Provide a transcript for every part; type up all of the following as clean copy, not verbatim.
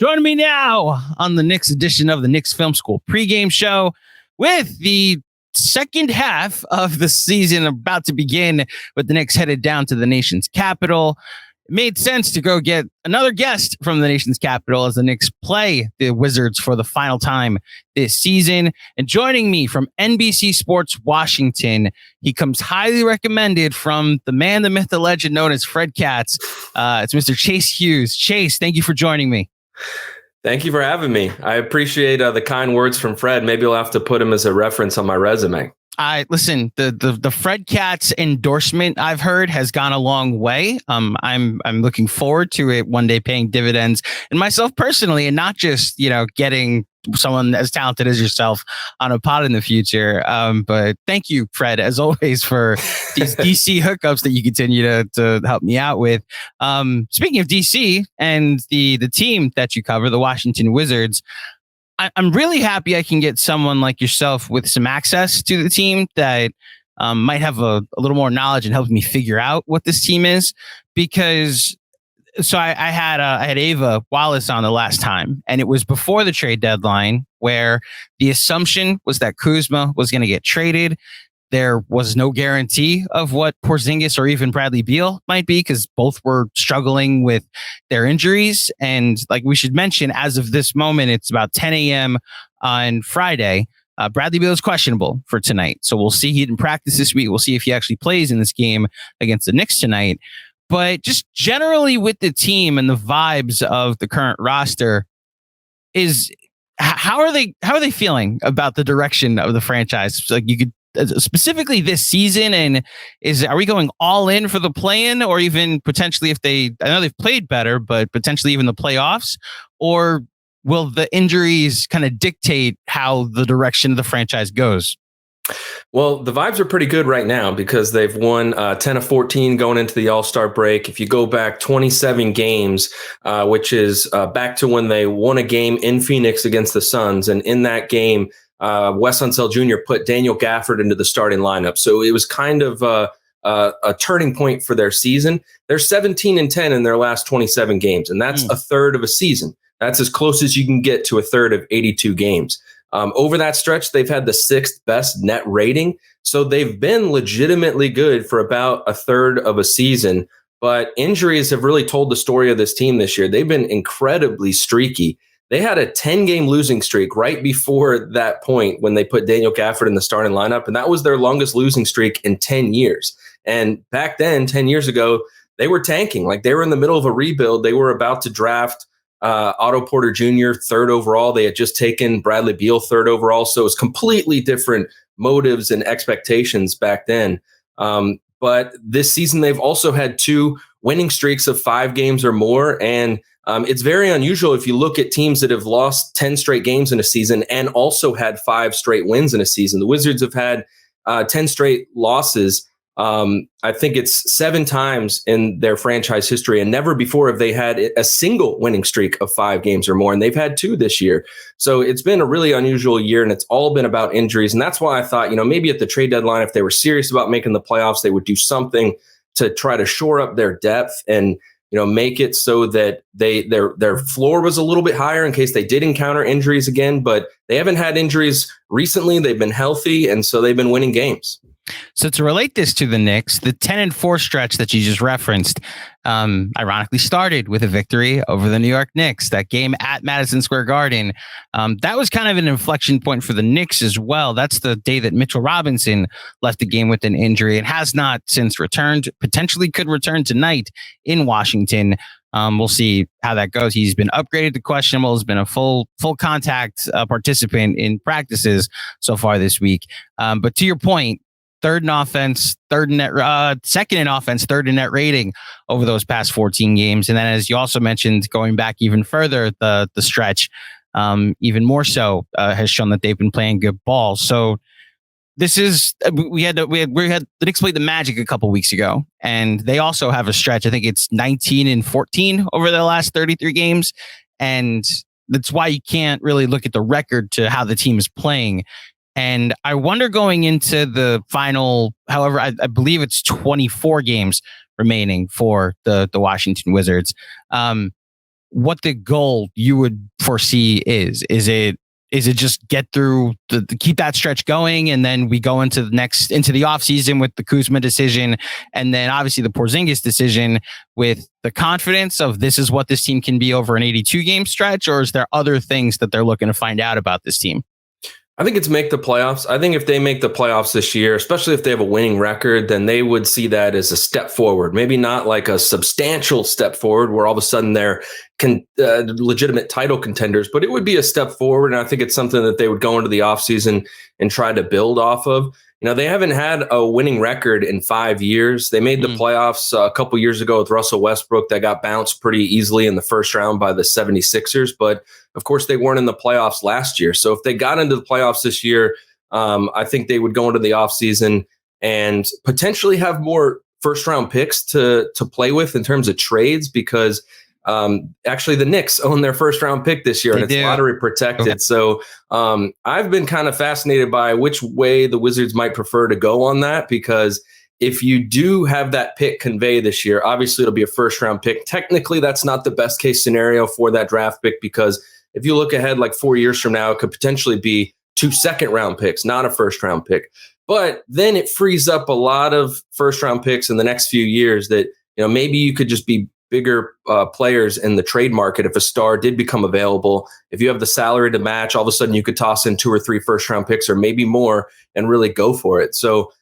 Join me now on the Knicks edition of the Knicks Film School pregame show with the second half of the season about to begin, with the Knicks headed down to the nation's capital. It made sense to go get another guest from the nation's capital as the Knicks play the Wizards for the final time this season. And joining me from NBC Sports Washington, he comes highly recommended from the man, the myth, the legend known as Fred Katz. It's Mr. Chase Hughes. Chase, thank you for joining me. Thank you for having me. I appreciate the kind words from Fred. Maybe I'll have to put him as a reference on my resume. Listen, the Fred Katz endorsement I've heard has gone a long way. I'm looking forward to it one day paying dividends, and myself personally, and not just, getting someone as talented as yourself on a pod in the future. But thank you, Fred, as always, for these DC hookups that you continue to help me out with. Speaking of DC and the team that you cover, the Washington Wizards, I'm really happy I can get someone like yourself with some access to the team that might have a little more knowledge and help me figure out what this team is. Because I had Ava Wallace on the last time, and it was before the trade deadline, where the assumption was that Kuzma was going to get traded. There was no guarantee of what Porzingis or even Bradley Beal might be, because both were struggling with their injuries. And like we should mention, as of this moment, it's about 10 a.m. on Friday. Bradley Beal is questionable for tonight. So we'll see. He didn't practice this week. We'll see if he actually plays in this game against the Knicks tonight. But just generally with the team and the vibes of the current roster, how are they feeling about the direction of the franchise? Like, you could specifically this season, and are we going all in for the play-in, or even potentially, I know they've played better, but potentially even the playoffs, or will the injuries kind of dictate how the direction of the franchise goes? Well, the vibes are pretty good right now because they've won 10 of 14 going into the All-Star break. If you go back 27 games, which is back to when they won a game in Phoenix against the Suns, and in that game, Wes Unseld Jr. put Daniel Gafford into the starting lineup. So it was kind of a turning point for their season. They're 17-10 in their last 27 games, and that's a third of a season. That's as close as you can get to a third of 82 games. Over that stretch, they've had the sixth best net rating. So they've been legitimately good for about a third of a season. But injuries have really told the story of this team this year. They've been incredibly streaky. They had a 10-game losing streak right before that point when they put Daniel Gafford in the starting lineup, and that was their longest losing streak in 10 years. And back then, 10 years ago, they were tanking. Like, they were in the middle of a rebuild. They were about to draft Otto Porter Jr. third overall. They had just taken Bradley Beal third overall. So it was completely different motives and expectations back then. But this season, they've also had 2 winning streaks of 5 games or more. And it's very unusual if you look at teams that have lost 10 straight games in a season and also had 5 straight wins in a season. The Wizards have had 10 straight losses. I think it's 7 times in their franchise history, and never before have they had a single winning streak of 5 games or more, and they've had 2 this year. So it's been a really unusual year, and it's all been about injuries. And that's why I thought, maybe at the trade deadline, if they were serious about making the playoffs, they would do something to try to shore up their depth and make it so that their floor was a little bit higher in case they did encounter injuries again. But they haven't had injuries recently. They've been healthy, and so they've been winning games. So to relate this to the Knicks, the 10-4 stretch that you just referenced, ironically started with a victory over the New York Knicks. That game at Madison Square Garden, that was kind of an inflection point for the Knicks as well. That's the day that Mitchell Robinson left the game with an injury and has not since returned. Potentially could return tonight in Washington. We'll see how that goes. He's been upgraded to questionable. Has been a full contact participant in practices so far this week. But to your point, third in offense, second in offense, third in net rating over those past 14 games. And then, as you also mentioned, going back even further, the stretch, even more so, has shown that they've been playing good ball. So this is, we had the Knicks played the Magic a couple weeks ago, and they also have a stretch. I think it's 19-14 over their last 33 games. And that's why you can't really look at the record to how the team is playing. And I wonder, going into the final, however, I believe it's 24 games remaining for the Washington Wizards. what the goal you would foresee is. Is it just get through keep that stretch going, and then we go into the offseason with the Kuzma decision, and then obviously the Porzingis decision with the confidence of this is what this team can be over an 82 game stretch, or is there other things that they're looking to find out about this team? I think it's make the playoffs. I think if they make the playoffs this year, especially if they have a winning record, then they would see that as a step forward. Maybe not like a substantial step forward where all of a sudden they're legitimate title contenders, but it would be a step forward. And I think it's something that they would go into the offseason and try to build off of. They haven't had a winning record in 5 years. They made the playoffs a couple years ago with Russell Westbrook. That got bounced pretty easily in the first round by the 76ers. But, of course, they weren't in the playoffs last year. So if they got into the playoffs this year, I think they would go into the offseason and potentially have more first-round picks to play with in terms of trades, because actually the Knicks own their first round pick this year, and it's lottery protected. Okay. So I've been kind of fascinated by which way the Wizards might prefer to go on that, because if you do have that pick convey this year, obviously it'll be a first round pick. Technically, that's not the best case scenario for that draft pick, because if you look ahead like 4 years from now, it could potentially be 2 second round picks, not a first round pick. But then it frees up a lot of first round picks in the next few years that, maybe you could just be bigger players in the trade market if a star did become available. If you have the salary to match, all of a sudden you could toss in 2 or 3 first round picks or maybe more and really go for it. So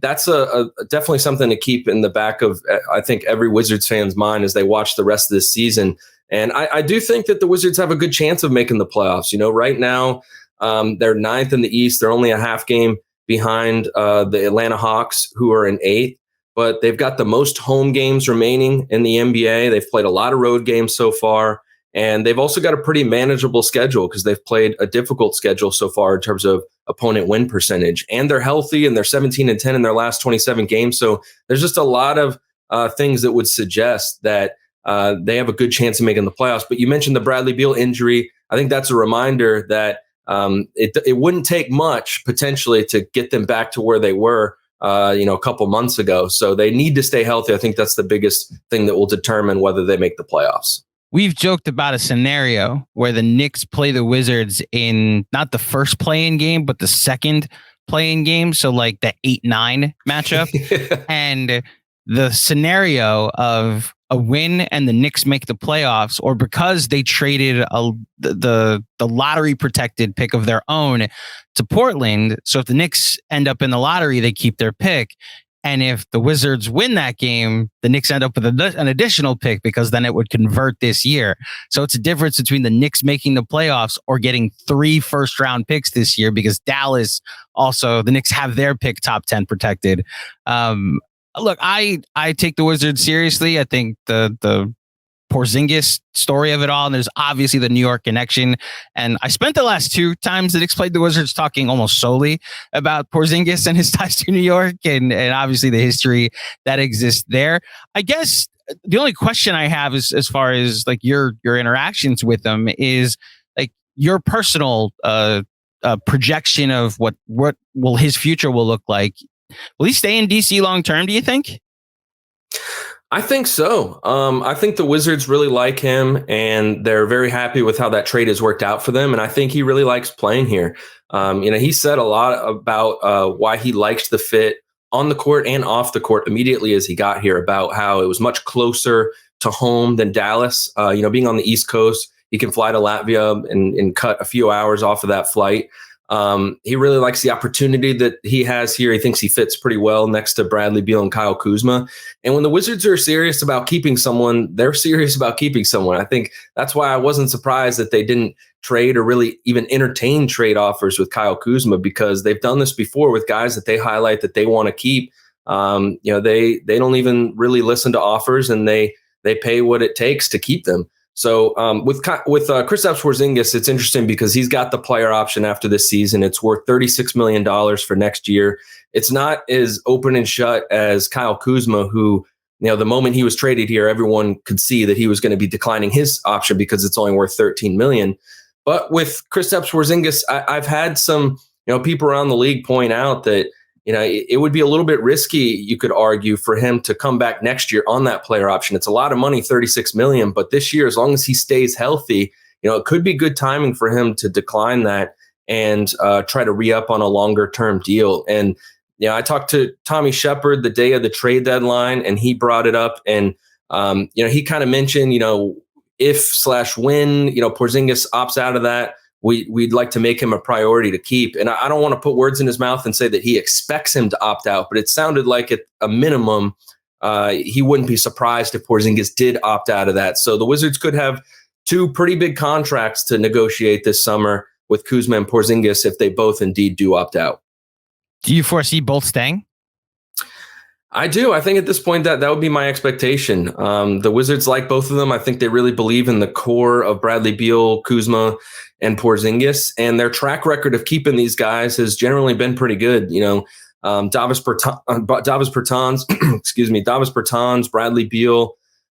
that's a definitely something to keep in the back of, I think, every Wizards fan's mind as they watch the rest of this season. And I do think that the Wizards have a good chance of making the playoffs. Right now they're 9th in the East. They're only a half game behind the Atlanta Hawks, who are in 8th. But they've got the most home games remaining in the NBA. They've played a lot of road games so far. And they've also got a pretty manageable schedule because they've played a difficult schedule so far in terms of opponent win percentage. And they're healthy, and they're 17-10 in their last 27 games. So there's just a lot of things that would suggest that they have a good chance of making the playoffs. But you mentioned the Bradley Beal injury. I think that's a reminder that it wouldn't take much potentially to get them back to where they were a couple months ago. So they need to stay healthy. I think that's the biggest thing that will determine whether they make the playoffs. We've joked about a scenario where the Knicks play the Wizards in not the first play-in game, but the second play-in game. So like the 8-9 matchup. And the scenario of a win and the Knicks make the playoffs, or because they traded the lottery protected pick of their own to Portland. So if the Knicks end up in the lottery, they keep their pick. And if the Wizards win that game, the Knicks end up with an additional pick, because then it would convert this year. So it's a difference between the Knicks making the playoffs or getting 3 first round picks this year, because Dallas also, the Knicks have their pick top 10 protected. Look, I take the Wizards seriously. I think the Porzingis story of it all, and there's obviously the New York connection. And I spent the last 2 times that Knicks played the Wizards talking almost solely about Porzingis and his ties to New York, and obviously the history that exists there. I guess the only question I have is, as far as like your interactions with them, is like your personal projection of what will his future will look like. Will he stay in DC long term, do you think? I think so. I think the Wizards really like him, and they're very happy with how that trade has worked out for them. And I think he really likes playing here. He said a lot about why he liked the fit on the court and off the court immediately as he got here, about how it was much closer to home than Dallas. Being on the East Coast, he can fly to Latvia and cut a few hours off of that flight. He really likes the opportunity that he has here. He thinks he fits pretty well next to Bradley Beal and Kyle Kuzma. And when the Wizards are serious about keeping someone, they're serious about keeping someone. I think that's why I wasn't surprised that they didn't trade or really even entertain trade offers with Kyle Kuzma, because they've done this before with guys that they highlight that they want to keep. They don't even really listen to offers, and they pay what it takes to keep them. So with Kristaps Porzingis, it's interesting because he's got the player option after this season. It's worth $36 million for next year. It's not as open and shut as Kyle Kuzma, who, the moment he was traded here, everyone could see that he was going to be declining his option because it's only worth $13 million. But with Kristaps Porzingis, I've had some people around the league point out that it would be a little bit risky, you could argue, for him to come back next year on that player option. It's a lot of money, $36 million, but this year, as long as he stays healthy, it could be good timing for him to decline that and try to re-up on a longer term deal. And I talked to Tommy Shepard the day of the trade deadline, and he brought it up. And he kind of mentioned, if/when Porzingis opts out of that, we'd like to make him a priority to keep. And I don't want to put words in his mouth and say that he expects him to opt out, but it sounded like at a minimum, he wouldn't be surprised if Porzingis did opt out of that. So the Wizards could have two pretty big contracts to negotiate this summer with Kuzma and Porzingis if they both indeed do opt out. Do you foresee both staying? I do. I think at this point that would be my expectation. The Wizards like both of them. I think they really believe in the core of Bradley Beal, Kuzma, and Porzingis, and their track record of keeping these guys has generally been pretty good. Davis Bertans, Davis Bertans, Bradley Beal,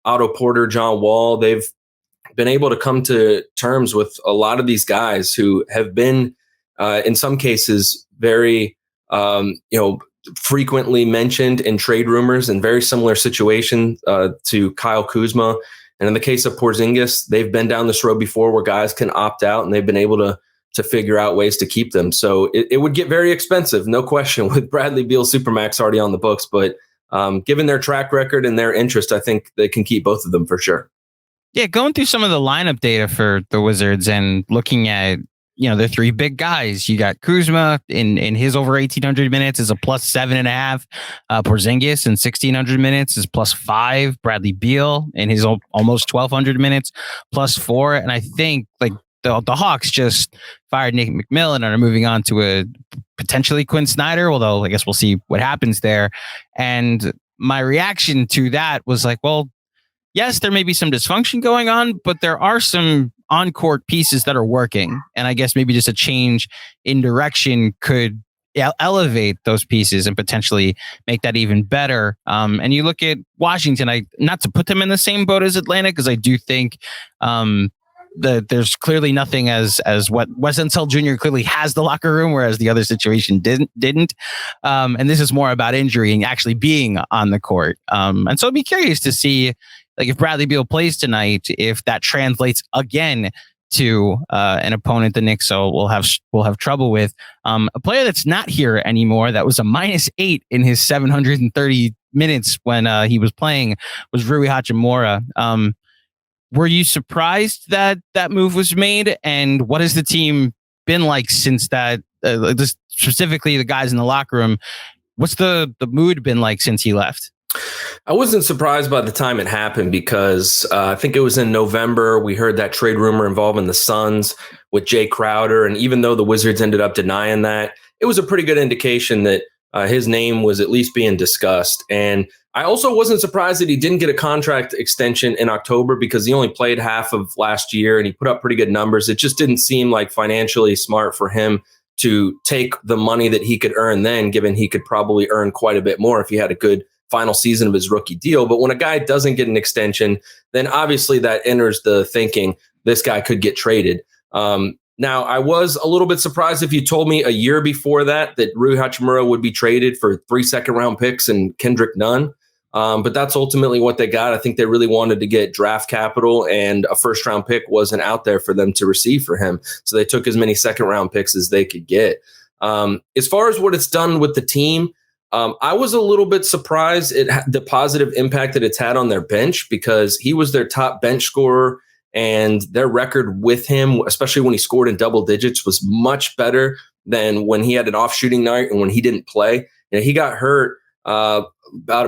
Otto Porter, John Wall. They've been able to come to terms with a lot of these guys who have been, in some cases, very, frequently mentioned in trade rumors in very similar situation to Kyle Kuzma. And in the case of Porzingis, they've been down this road before where guys can opt out, and they've been able to figure out ways to keep them. So it would get very expensive, no question, with Bradley Beal Supermax already on the books. But given their track record and their interest, I think they can keep both of them for sure. Yeah, going through some of the lineup data for the Wizards and looking at, the three big guys. You got Kuzma in his over 1,800 minutes is a plus 7.5. Porzingis in 1,600 minutes is plus 5. Bradley Beal in his almost 1,200 minutes plus 4. And I think the Hawks just fired Nick McMillan and are moving on to a potentially Quinn Snyder, although I guess we'll see what happens there. And my reaction to that was like, well, yes, there may be some dysfunction going on, but there are some on-court pieces that are working. And I guess maybe just a change in direction could elevate those pieces and potentially make that even better. And you look at Washington, not to put them in the same boat as Atlanta, because I do think there's clearly nothing as what Wes Unseld Jr. clearly has the locker room, whereas the other situation didn't. And this is more about injury and actually being on the court. And so I'd be curious to see, if Bradley Beal plays tonight, if that translates again to an opponent the Knicks we'll have trouble with. A player that's not here anymore, that was a -8 in his 730 minutes when he was playing, was Rui Hachimura. Were you surprised that move was made? And what has the team been like since that? Specifically, the guys in the locker room. What's the mood been like since he left? I wasn't surprised by the time it happened because I think it was in November. We heard that trade rumor involving the Suns with Jay Crowder. And even though the Wizards ended up denying that, it was a pretty good indication that his name was at least being discussed. And I also wasn't surprised that he didn't get a contract extension in October because he only played half of last year and he put up pretty good numbers. It just didn't seem like financially smart for him to take the money that he could earn then, given he could probably earn quite a bit more if he had a good final season of his rookie deal. But when a guy doesn't get an extension, then obviously that enters the thinking this guy could get traded. Now, I was a little bit surprised if you told me a year before that Rui Hachimura would be traded for 3 second-round picks and Kendrick Nunn. But that's ultimately what they got. I think they really wanted to get draft capital, and a first-round pick wasn't out there for them to receive for him. So they took as many second-round picks as they could get. As far as what it's done with the team, I was a little bit surprised at the positive impact that it's had on their bench because he was their top bench scorer, and their record with him, especially when he scored in double digits, was much better than when he had an off shooting night and when he didn't play. He got hurt about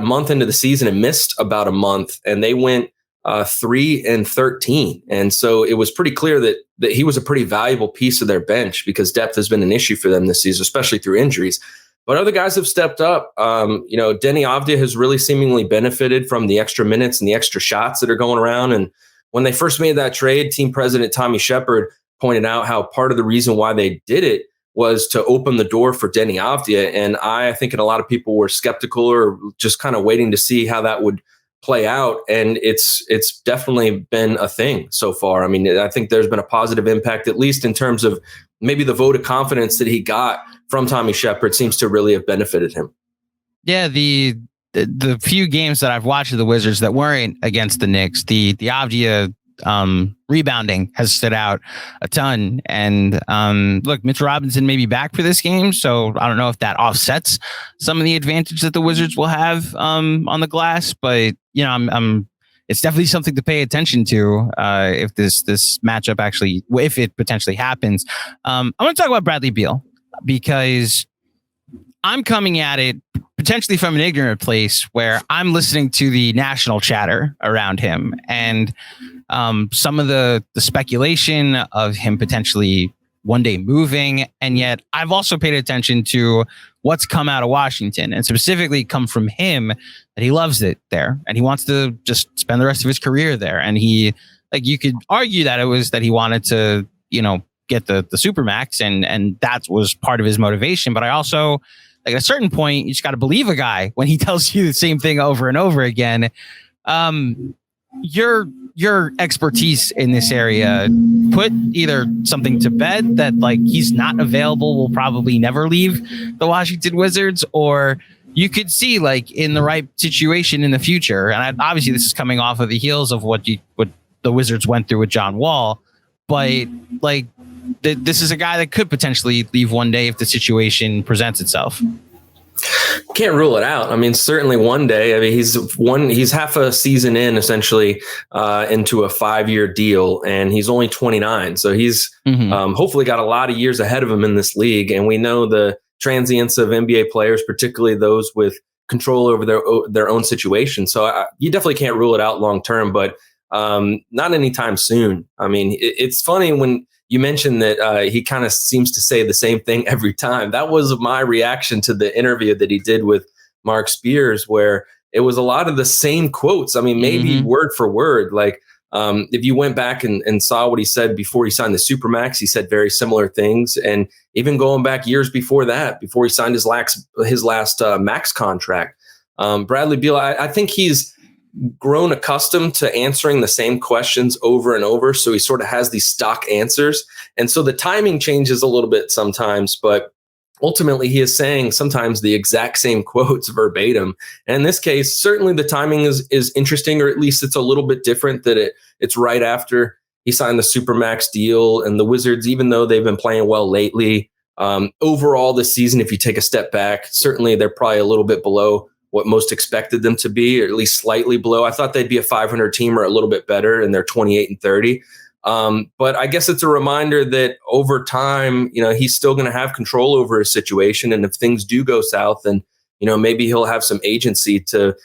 a month into the season and missed about a month, and they went 3-13. And so it was pretty clear that he was a pretty valuable piece of their bench because depth has been an issue for them this season, especially through injuries. But other guys have stepped up. Deni Avdija has really seemingly benefited from the extra minutes and the extra shots that are going around. And when they first made that trade, team president Tommy Shepard pointed out how part of the reason why they did it was to open the door for Deni Avdija. And I think a lot of people were skeptical or just kind of waiting to see how that would play out, and it's definitely been a thing so far. I mean, I think there's been a positive impact, at least in terms of maybe the vote of confidence that he got from Tommy Shepard seems to really have benefited him. Yeah, the few games that I've watched of the Wizards that weren't against the Knicks, the Avdia rebounding has stood out a ton. And look, Mitch Robinson may be back for this game, so I don't know if that offsets some of the advantage that the Wizards will have on the glass. But you know, it's definitely something to pay attention to if this matchup actually, if it potentially happens. I want to talk about Bradley Beal because I'm coming at it potentially from an ignorant place where I'm listening to the national chatter around him and some of the speculation of him potentially one day moving. And yet I've also paid attention to what's come out of Washington and specifically come from him that he loves it there and he wants to just spend the rest of his career there. And he, like, you could argue that it was that he wanted to, you know, get the Supermax and that was part of his motivation. But I also, like, at a certain point, you just got to believe a guy when he tells you the same thing over and over again. Your expertise in this area put either something to bed that like he's not available, will probably never leave the Washington Wizards, or you could see like in the right situation in the future. And obviously this is coming off of the heels of what the Wizards went through with John Wall, but like this is a guy that could potentially leave one day if the situation presents itself. Can't rule it out. I mean, certainly one day. I mean, he's half a season in, essentially, into a 5-year deal, and he's only 29. So he's hopefully got a lot of years ahead of him in this league. And we know the transience of NBA players, particularly those with control over their own situation. So you definitely can't rule it out long term, but not anytime soon. I mean, it's funny when you mentioned that he kind of seems to say the same thing every time. That was my reaction to the interview that he did with Mark Spears, where it was a lot of the same quotes. I mean, maybe word for word. Like if you went back and saw what he said before he signed the Supermax, he said very similar things. And even going back years before that, before he signed his last max contract, Bradley Beal, I think he's grown accustomed to answering the same questions over and over. So he sort of has these stock answers. And so the timing changes a little bit sometimes, but ultimately he is saying sometimes the exact same quotes verbatim. And in this case, certainly the timing is interesting, or at least it's a little bit different that it's right after he signed the Supermax deal. And the Wizards, even though they've been playing well lately, overall this season, if you take a step back, certainly they're probably a little bit below what most expected them to be, or at least slightly below. I thought they'd be a 500 team or a little bit better, and they're 28-30. But I guess it's a reminder that over time, you know, he's still going to have control over his situation. And if things do go south, then, you know, maybe he'll have some agency to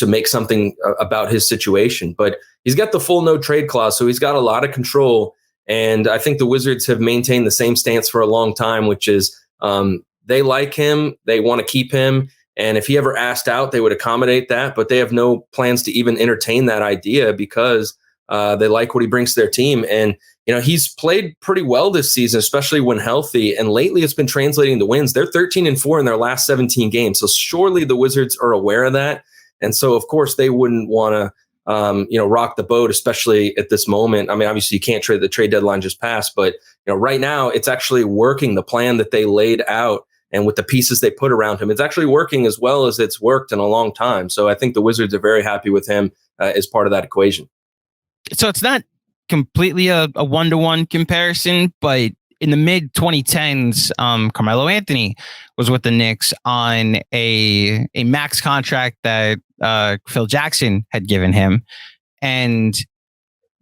make something about his situation. But he's got the full no trade clause, so he's got a lot of control. And I think the Wizards have maintained the same stance for a long time, which is they like him, they want to keep him. And if he ever asked out, they would accommodate that, but they have no plans to even entertain that idea because they like what he brings to their team. And, you know, he's played pretty well this season, especially when healthy. And lately it's been translating to wins. They're 13-4 in their last 17 games. So surely the Wizards are aware of that. And so, of course, they wouldn't want to, rock the boat, especially at this moment. I mean, obviously you can't trade, the trade deadline just passed, but, you know, right now it's actually working. The plan that they laid out and with the pieces they put around him, it's actually working as well as it's worked in a long time. So I think the Wizards are very happy with him as part of that equation. So it's not completely a one-to-one comparison, but in the mid 2010s, Carmelo Anthony was with the Knicks on a max contract that Phil Jackson had given him. And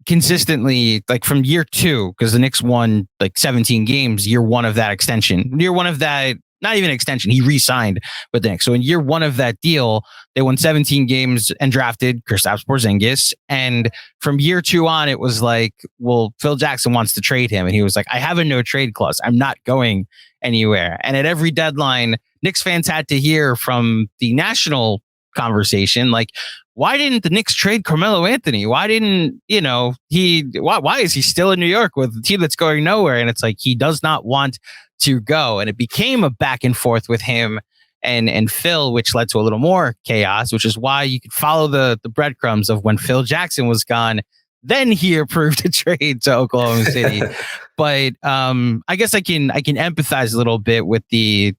consistently, like from year 2, because the Knicks won like 17 games, year 1 of that extension, year 1 of that, not even extension, he re-signed with the Knicks. So in year 1 of that deal, they won 17 games and drafted Kristaps Porzingis. And from year 2 on, it was like, well, Phil Jackson wants to trade him. And he was like, I have a no trade clause. I'm not going anywhere. And at every deadline, Knicks fans had to hear from the national conversation, like, why didn't the Knicks trade Carmelo Anthony? Why didn't, why is he still in New York with a team that's going nowhere? And it's like, he does not want to go. And it became a back and forth with him and Phil, which led to a little more chaos, which is why you could follow the breadcrumbs of when Phil Jackson was gone. Then he approved a trade to Oklahoma City. But I guess I can empathize a little bit with the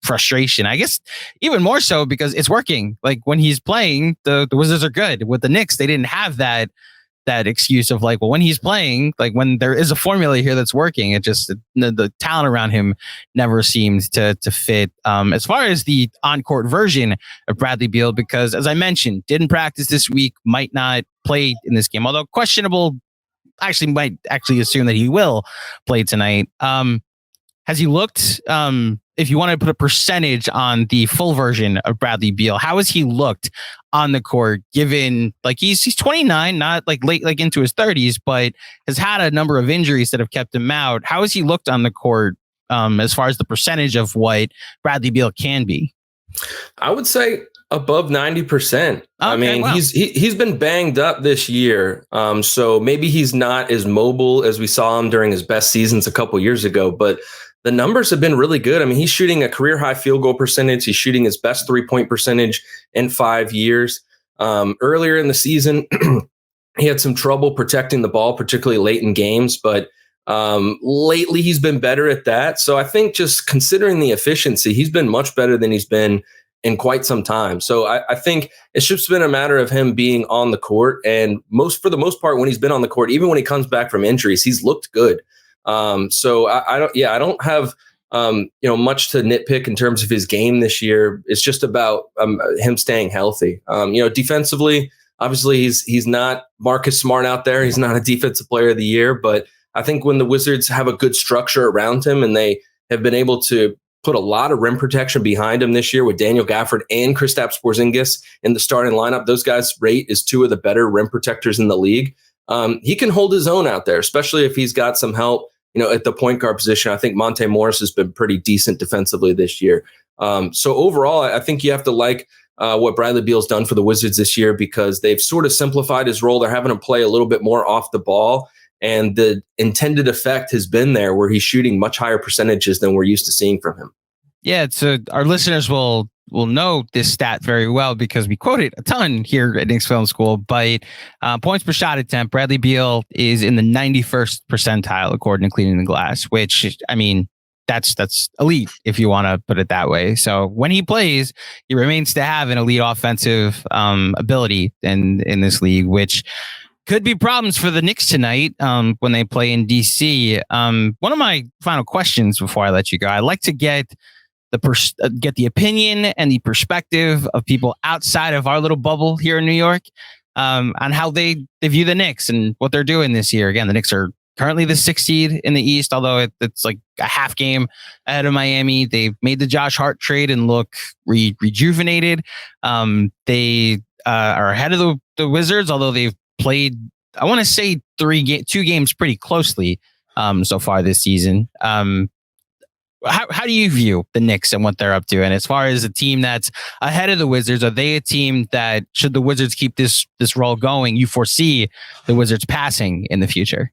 frustration. I guess even more so because it's working. Like when he's playing, the Wizards are good. With the Knicks, they didn't have that excuse of like, well, when he's playing, like when there is a formula here that's working, it just the talent around him never seemed to fit. As far as the on-court version of Bradley Beal, because as I mentioned, didn't practice this week, might not play in this game, although questionable. Actually, might actually assume that he will play tonight. Has he looked? If you want to put a percentage on the full version of Bradley Beal, how has he looked on the court? Given like he's 29, not like late like into his 30s, but has had a number of injuries that have kept him out. How has he looked on the court as far as the percentage of what Bradley Beal can be? I would say above 90%. Okay, I mean, wow. He's been banged up this year. So maybe he's not as mobile as we saw him during his best seasons a couple years ago, but the numbers have been really good. I mean, he's shooting a career high field goal percentage. He's shooting his best 3-point percentage in 5 years. Earlier in the season, he had some trouble protecting the ball, particularly late in games, but lately he's been better at that. So I think just considering the efficiency, he's been much better than he's been in quite some time. So I think it's just been a matter of him being on the court, and for the most part, when he's been on the court, even when he comes back from injuries, he's looked good. So I don't have much to nitpick in terms of his game this year. It's just about him staying healthy. Defensively, obviously he's not Marcus Smart out there. He's not a defensive player of the year, but I think when the Wizards have a good structure around him and they have been able to put a lot of rim protection behind him this year with Daniel Gafford and Kristaps Porzingis in the starting lineup, those guys rate as two of the better rim protectors in the league. He can hold his own out there, especially if he's got some help, at the point guard position. I think Monte Morris has been pretty decent defensively this year. So overall, I think you have to like what Bradley Beal's done for the Wizards this year, because they've sort of simplified his role. They're having him play a little bit more off the ball, and the intended effect has been there where he's shooting much higher percentages than we're used to seeing from him. Yeah, so our listeners will know this stat very well because we quote it a ton here at Knicks Film School. But points per shot attempt, Bradley Beal is in the 91st percentile according to Cleaning the Glass, which, I mean, that's elite if you want to put it that way. So when he plays, he remains to have an elite offensive ability in this league, which could be problems for the Knicks tonight when they play in DC. One of my final questions before I let you go, I'd like to get the opinion and the perspective of people outside of our little bubble here in New York on how they view the Knicks and what they're doing this year. Again, the Knicks are currently the 6th seed in the East, although it's like a half game ahead of Miami. They've made the Josh Hart trade and look rejuvenated. They are ahead of the Wizards, although they've played, I want to say, 2 games pretty closely so far this season. How do you view the Knicks and what they're up to? And as far as a team that's ahead of the Wizards, are they a team that, should the Wizards keep this roll going, you foresee the Wizards passing in the future?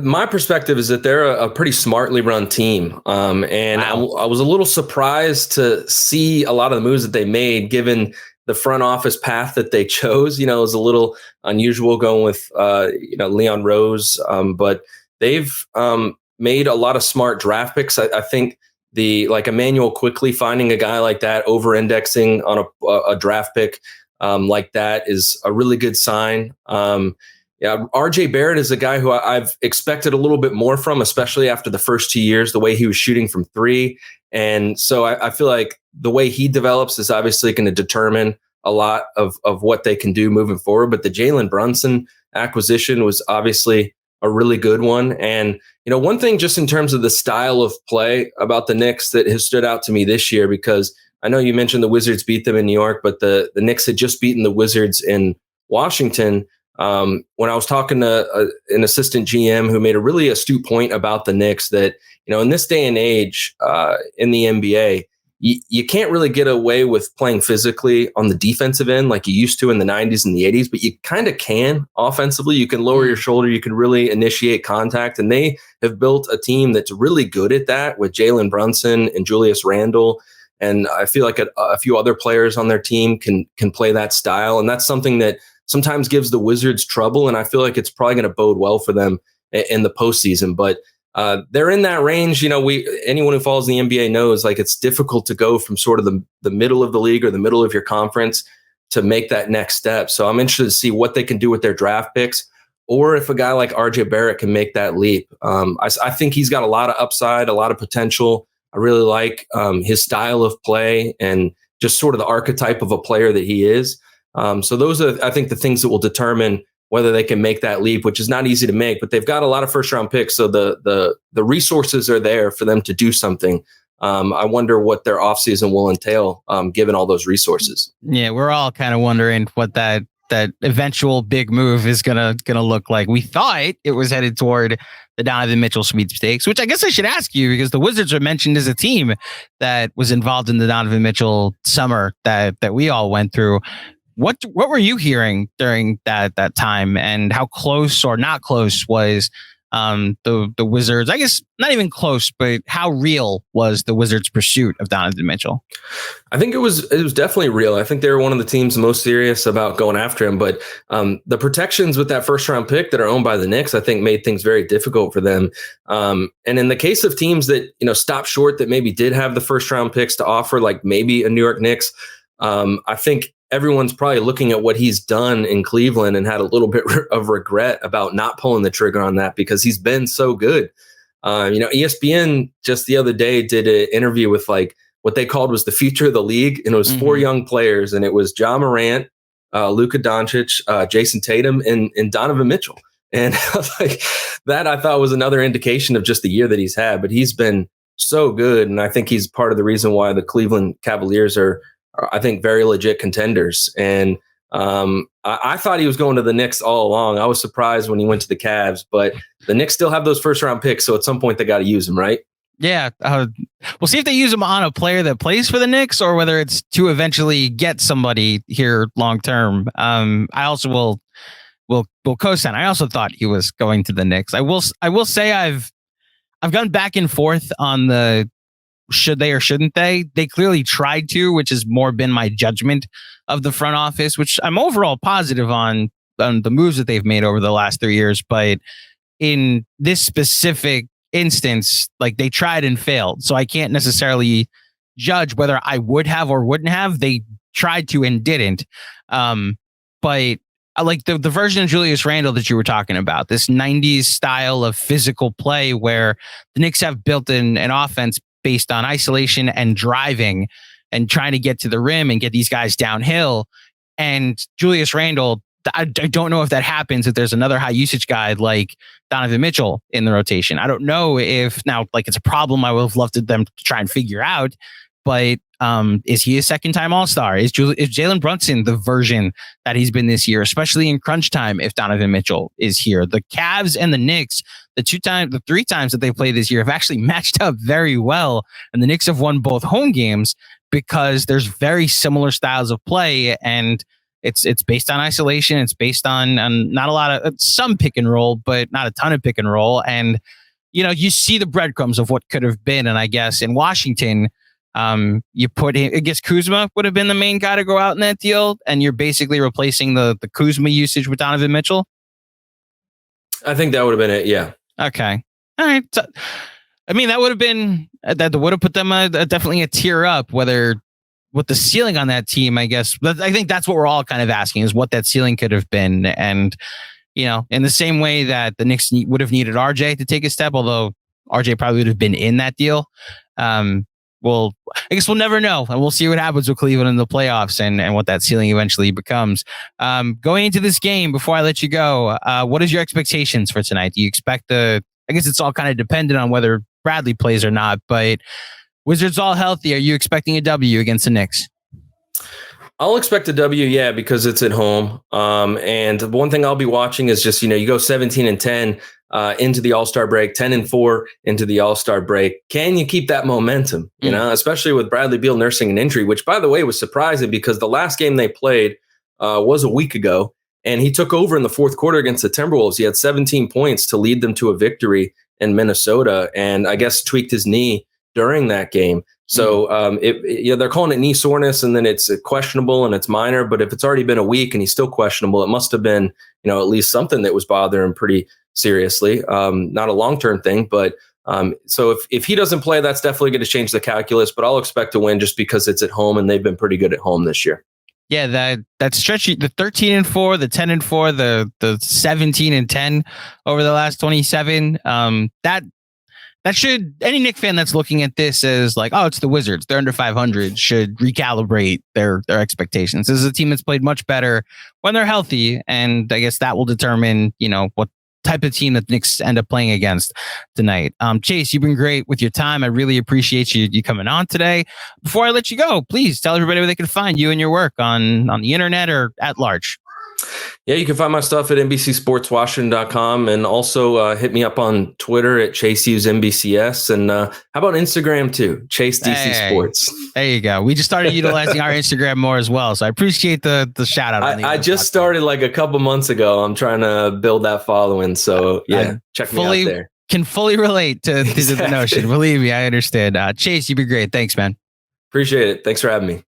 My perspective is that they're a pretty smartly run team. And wow. I was a little surprised to see a lot of the moves that they made, given the front office path that they chose. It was a little unusual going with, Leon Rose. But they've made a lot of smart draft picks. I think Emmanuel Quickly, finding a guy like that, over-indexing on a draft pick like that is a really good sign. RJ Barrett is a guy who I've expected a little bit more from, especially after the first 2 years, the way he was shooting from 3. And so I feel like the way he develops is obviously going to determine a lot of what they can do moving forward. But the Jalen Brunson acquisition was obviously a really good one. And, one thing just in terms of the style of play about the Knicks that has stood out to me this year, because I know you mentioned the Wizards beat them in New York, but the Knicks had just beaten the Wizards in Washington. When I was talking to an assistant GM who made a really astute point about the Knicks, that, in this day and age in the NBA, you can't really get away with playing physically on the defensive end like you used to in the 90s and the 80s, but you kind of can offensively. You can lower your shoulder. You can really initiate contact. And they have built a team that's really good at that with Jalen Brunson and Julius Randle. And I feel like a few other players on their team can play that style. And that's something that sometimes gives the Wizards trouble. And I feel like it's probably going to bode well for them in the postseason. But they're in that range. Anyone who follows the NBA knows, like, it's difficult to go from sort of the middle of the league or the middle of your conference to make that next step. So I'm interested to see what they can do with their draft picks, or if a guy like RJ Barrett can make that leap. I think he's got a lot of upside, a lot of potential. I really like his style of play and just sort of the archetype of a player that he is. So those are, I think, the things that will determine whether they can make that leap, which is not easy to make, but they've got a lot of first round picks. So the resources are there for them to do something. I wonder what their offseason will entail, given all those resources. Yeah, we're all kind of wondering what that eventual big move is gonna look like. We thought it was headed toward the Donovan Mitchell sweepstakes, which I guess I should ask you, because the Wizards are mentioned as a team that was involved in the Donovan Mitchell summer that we all went through. What were you hearing during that time, and how close or not close was the Wizards? I guess not even close, but how real was the Wizards' pursuit of Donovan Mitchell? I think it was definitely real. I think they were one of the teams most serious about going after him. But the protections with that first round pick that are owned by the Knicks, I think, made things very difficult for them. And in the case of teams that stopped short, that maybe did have the first round picks to offer, like maybe a New York Knicks, I think everyone's probably looking at what he's done in Cleveland and had a little bit of regret about not pulling the trigger on that, because he's been so good. ESPN just the other day did an interview with like what they called was the future of the league. And it was four young players, and it was Ja Morant, Luka Doncic, Jason Tatum, and Donovan Mitchell. And I was like, that I thought was another indication of just the year that he's had, but he's been so good. And I think he's part of the reason why the Cleveland Cavaliers are I think, very legit contenders. And I thought he was going to the Knicks all along. I was surprised when he went to the Cavs, but the Knicks still have those first round picks. So at some point they got to use him, right? Yeah. We'll see if they use him on a player that plays for the Knicks, or whether it's to eventually get somebody here long term. I also will co-sign. I also thought he was going to the Knicks. I will say I've gone back and forth on the should they or shouldn't they. They clearly tried to, which has more been my judgment of the front office, which I'm overall positive on the moves that they've made over the last 3 years. But in this specific instance, like, they tried and failed. So I can't necessarily judge whether I would have or wouldn't have. They tried to and didn't. But I like the version of Julius Randle that you were talking about, this 90s style of physical play where the Knicks have built an offense based on isolation and driving and trying to get to the rim and get these guys downhill. And Julius Randle, I don't know if that happens if there's another high usage guy like Donovan Mitchell in the rotation. I don't know if now, like, it's a problem I would have loved them to try and figure out, but is he a second-time All-Star? Is Jalen Brunson the version that he's been this year, especially in crunch time, if Donovan Mitchell is here? The Cavs and the Knicks, the 3 times that they played this year, have actually matched up very well, and the Knicks have won both home games because there's very similar styles of play, and it's based on isolation. It's based on not a lot of some pick and roll, but not a ton of pick and roll. And you see the breadcrumbs of what could have been. And I guess in Washington, you put in, I guess Kuzma would have been the main guy to go out in that deal, and you're basically replacing the Kuzma usage with Donovan Mitchell. I think that would have been it. Yeah. Okay. All right. So, I mean, that would have put them definitely a tier up. Whether what the ceiling on that team, I guess, but I think that's what we're all kind of asking, is what that ceiling could have been. And in the same way that the Knicks would have needed RJ to take a step, although RJ probably would have been in that deal. Well, I guess we'll never know, and we'll see what happens with Cleveland in the playoffs and what that ceiling eventually becomes. Going into this game, before I let you go, what is your expectations for tonight? Do you expect I guess it's all kind of dependent on whether Bradley plays or not, but Wizards all healthy. Are you expecting a W against the Knicks? I'll expect a W, yeah, because it's at home. And one thing I'll be watching is just, you go 17-10 into the All-Star break, 10-4 into the All-Star break. Can you keep that momentum? Especially with Bradley Beal nursing an injury, which, by the way, was surprising because the last game they played was a week ago, and he took over in the fourth quarter against the Timberwolves. He had 17 points to lead them to a victory in Minnesota, and I guess tweaked his knee during that game. So they're calling it knee soreness, and then it's questionable and it's minor. But if it's already been a week and he's still questionable, it must have been, at least something that was bothering him pretty seriously. Not a long-term thing, but so if he doesn't play, that's definitely going to change the calculus. But I'll expect to win just because it's at home, and they've been pretty good at home this year. Yeah, that stretch, the 13-4, the 10-4, the 17-10 over the last 27. That should, any Knicks fan that's looking at this as like, oh, it's the Wizards, they're under 500, should recalibrate their expectations. This is a team that's played much better when they're healthy, and I guess that will determine, what type of team that the Knicks end up playing against tonight. Chase, you've been great with your time. I really appreciate you coming on today. Before I let you go, please tell everybody where they can find you and your work on the internet or at large. Yeah, you can find my stuff at NBCSportsWashington.com, and also hit me up on Twitter at Chase Hughes NBCS. And how about Instagram too? Chase DC Sports. There you go. We just started utilizing our Instagram more as well. So I appreciate the shout out. I just started like a couple months ago. I'm trying to build that following. So check me out there. Can fully relate to the notion. Believe me, I understand. Chase, you've been great. Thanks, man. Appreciate it. Thanks for having me.